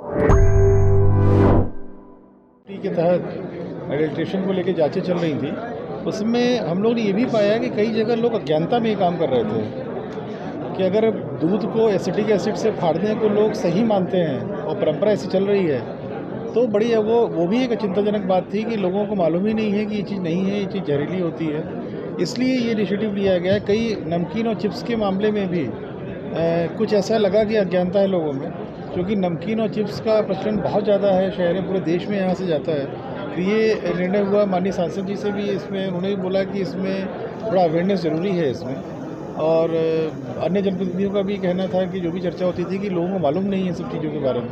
के तहत एडल्ट्रेशन को लेकर जांचें चल रही थी, उसमें हम लोग ने ये भी पाया कि कई जगह लोग अज्ञानता में ये काम कर रहे थे कि अगर दूध को एसिटिक एसिड से फाड़ने को लोग सही मानते हैं और परंपरा ऐसी चल रही है, तो बड़ी वो भी एक चिंताजनक बात थी कि लोगों को मालूम ही नहीं है कि ये चीज़ नहीं है, ये चीज़ जहरीली होती है। इसलिए ये इनिशिएटिव लिया गया है। कई नमकीन और चिप्स के मामले में भी कुछ ऐसा लगा कि अज्ञानता है लोगों में, क्योंकि नमकीन और चिप्स का प्रचलन बहुत ज़्यादा है शहर में, पूरे देश में यहाँ से जाता है। तो ये निर्णय हुआ माननीय सांसद जी से भी, इसमें उन्होंने भी बोला कि इसमें थोड़ा अवेयरनेस ज़रूरी है इसमें, और अन्य जनप्रतिनिधियों का भी कहना था कि जो भी चर्चा होती थी कि लोगों को मालूम नहीं है सब चीज़ों के बारे में।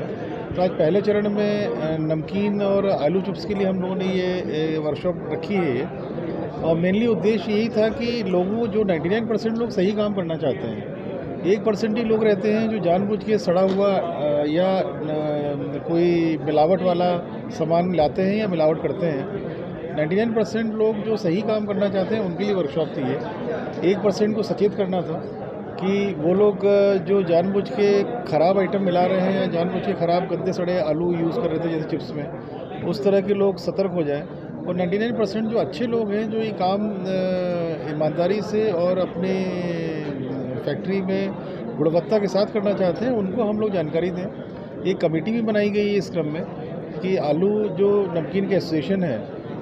तो आज पहले चरण में नमकीन और आलू चिप्स के लिए हम लोगों ने ये वर्कशॉप रखी है, और मेनली उद्देश्य यही था कि लोगों जो 99% लोग सही काम करना चाहते हैं, 1% ही लोग रहते हैं जो जानबूझ के सड़ा हुआ या कोई मिलावट वाला सामान लाते हैं या मिलावट करते हैं। 99% लोग जो सही काम करना चाहते हैं उनके लिए वर्कशॉप थी ये। 1% को सचेत करना था कि वो लोग जो जानबूझ के ख़राब आइटम मिला रहे हैं या जानबूझ के ख़राब गंदे सड़े आलू यूज़ कर रहे थे जैसे चिप्स में, उस तरह के लोग सतर्क हो जाएं। और 99% जो अच्छे लोग हैं जो ये काम ईमानदारी से और अपने फैक्ट्री में गुणवत्ता के साथ करना चाहते हैं, उनको हम लोग जानकारी दें। एक कमेटी भी बनाई गई है इस क्रम में कि आलू जो नमकीन के एसोसिएशन है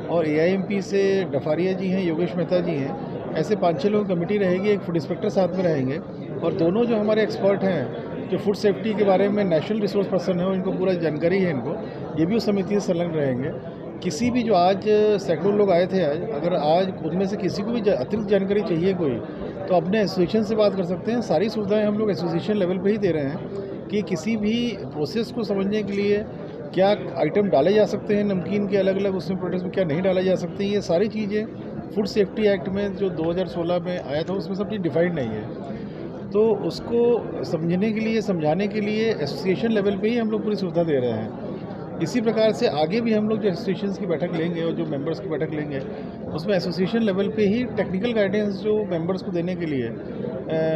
और AIMP से डफारिया जी हैं, योगेश मेहता जी हैं, ऐसे 5-6 लोगों की कमेटी रहेगी। एक फूड इंस्पेक्टर साथ में रहेंगे, और दोनों जो हमारे एक्सपर्ट हैं जो फूड सेफ्टी के बारे में नेशनल रिसोर्स पर्सन है, इनको पूरा जानकारी है इनको, ये भी उस समिति से संलग्न रहेंगे। किसी भी जो आज सैकड़ों लोग आए थे अगर आज उनमें से किसी को भी अतिरिक्त जानकारी चाहिए कोई, तो अपने एसोसिएशन से बात कर सकते हैं। सारी सुविधाएं हम लोग एसोसिएशन लेवल पे ही दे रहे हैं कि किसी भी प्रोसेस को समझने के लिए क्या आइटम डाले जा सकते हैं नमकीन के, अलग अलग उसमें प्रोडक्ट्स में क्या नहीं डाले जा सकते, ये सारी चीज़ें फूड सेफ्टी एक्ट में जो 2016 में आया था उसमें सब चीज़ डिफाइंड नहीं है। तो उसको समझने के लिए, समझाने के लिए एसोसिएशन लेवल पे ही हम लोग पूरी सुविधा दे रहे हैं। इसी प्रकार से आगे भी हम लोग जो एसोसिएशन की बैठक लेंगे और जो मेंबर्स की बैठक लेंगे, उसमें एसोसिएशन लेवल पे ही टेक्निकल गाइडेंस जो मेंबर्स को देने के लिए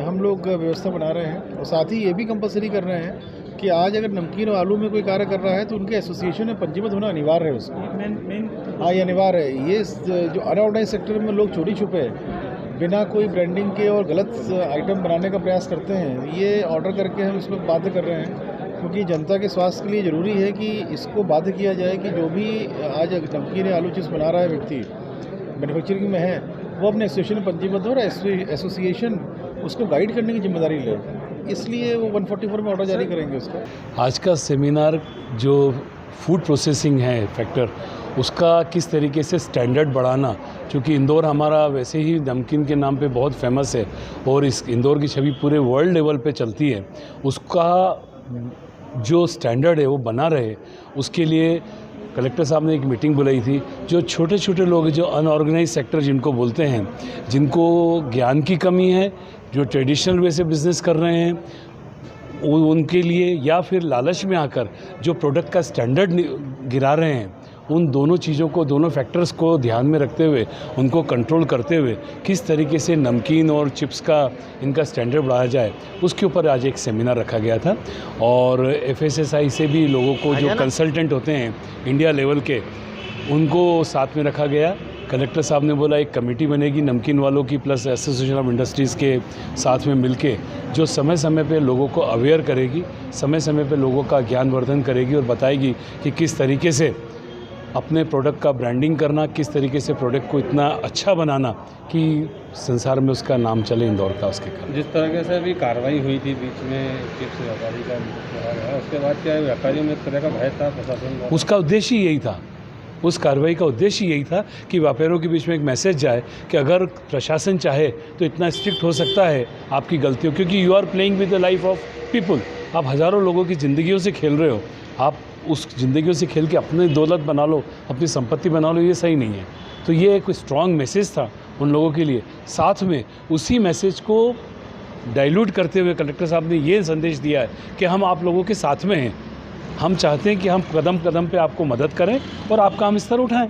हम लोग व्यवस्था बना रहे हैं। और साथ ही ये भी कंपलसरी कर रहे हैं कि आज अगर नमकीन और आलू में कोई कार्य कर रहा है तो उनके एसोसिएशन में पंजीबद्ध होना अनिवार्य है उसको। हाँ, ये अनिवार्य है। ये जो अनऑर्गेनाइज सेक्टर में लोग चोरी छुपे बिना कोई ब्रांडिंग के और गलत आइटम बनाने का प्रयास करते हैं, ये ऑर्डर करके हम इसमें बाध्य कर रहे हैं, क्योंकि जनता के स्वास्थ्य के लिए ज़रूरी है कि इसको बाध्य किया जाए कि जो भी आज नमकीन या आलू चिप्स बना रहा है व्यक्ति, मैन्युफैक्चरिंग में है, वो अपने एसोसिएशन में पंजीबद्ध हो और एसोसिएशन उसको गाइड करने की जिम्मेदारी ले। इसलिए वो 144 में ऑर्डर जारी करेंगे उसका। आज का सेमिनार जो फूड प्रोसेसिंग है फैक्टर, उसका किस तरीके से स्टैंडर्ड बढ़ाना, क्योंकि इंदौर हमारा वैसे ही नमकीन के नाम पे बहुत फेमस है और इस इंदौर की छवि पूरे वर्ल्ड लेवल पे चलती है, उसका जो स्टैंडर्ड है वो बना रहे, उसके लिए कलेक्टर साहब ने एक मीटिंग बुलाई थी। जो छोटे छोटे लोग जो अनऑर्गेनाइज सेक्टर जिनको बोलते हैं, जिनको ज्ञान की कमी है, जो ट्रेडिशनल वे से बिज़नेस कर रहे हैं, उनके लिए, या फिर लालच में आकर जो प्रोडक्ट का स्टैंडर्ड गिरा रहे हैं, उन दोनों चीज़ों को, दोनों फैक्टर्स को ध्यान में रखते हुए, उनको कंट्रोल करते हुए किस तरीके से नमकीन और चिप्स का इनका स्टैंडर्ड बढ़ाया जाए, उसके ऊपर आज एक सेमिनार रखा गया था। और FSSAI से भी लोगों को, जो कंसल्टेंट होते हैं इंडिया लेवल के, उनको साथ में रखा गया। कलेक्टर साहब ने बोला एक कमेटी बनेगी नमकीन वालों की प्लस एसोसिएशन ऑफ इंडस्ट्रीज़ के साथ में मिलके, जो समय समय पे लोगों को अवेयर करेगी, समय समय पे लोगों का ज्ञानवर्धन करेगी और बताएगी कि किस तरीके से अपने प्रोडक्ट का ब्रांडिंग करना, किस तरीके से प्रोडक्ट को इतना अच्छा बनाना कि संसार में उसका नाम चले इंदौर का। उसके कारण जिस तरह से अभी कार्रवाई हुई थी बीच में चिप्स व्यापारी का, उसके बाद क्या व्यापारियों में एक तरह का भय था प्रशासन, उसका उद्देश्य यही था, उस कार्रवाई का उद्देश्य यही था कि व्यापारियों के बीच में एक मैसेज जाए कि अगर प्रशासन चाहे तो इतना स्ट्रिक्ट हो सकता है आपकी गलतियों, क्योंकि you are playing with the life of people. आप हज़ारों लोगों की ज़िंदगियों से खेल रहे हो, आप उस ज़िंदगियों से खेल के अपनी दौलत बना लो, अपनी संपत्ति बना लो, ये सही नहीं है। तो ये एक स्ट्रॉन्ग मैसेज था उन लोगों के लिए। साथ में उसी मैसेज को डाइल्यूट करते हुए कलेक्टर साहब ने ये संदेश दिया है कि हम आप लोगों के साथ में हैं, हम चाहते हैं कि हम कदम कदम पे आपको मदद करें और आपका हम स्तर उठाएं।